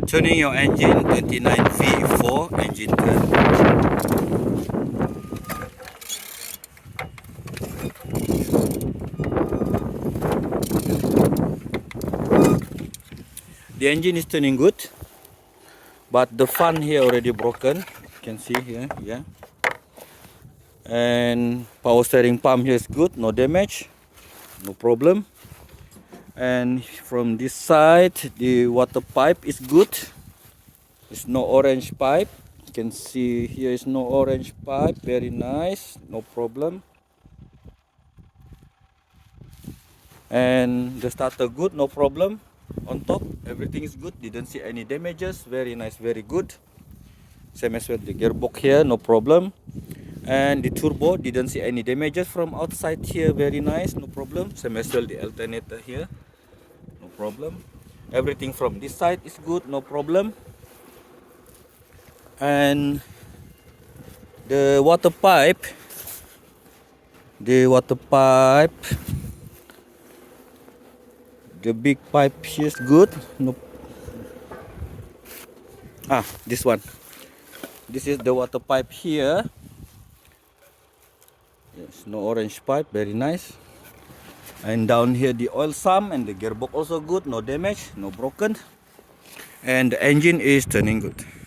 Tuning your engine 29V4 engine turn. The engine is turning good, but the fan here already broken. You can see here, yeah. And power steering pump here is good, no damage, no problem. And from this side, the water pipe is good. There's no orange pipe. You can see here is no orange pipe. Very nice, no problem. And the starter good, no problem. On top, everything is good. Didn't see any damages. Very nice, very good. Same as with the gearbox here, no problem. And the turbo, didn't see any damages from outside here. Very nice, no problem. Same as well the alternator here, no problem. Everything from this side is good, no problem. And the water pipe, the big pipe here is good. No. This one. This is the water pipe here. Yes, no orange pipe, very nice. And down here the oil sump and the gearbox also good, no damage, no broken. And the engine is turning good.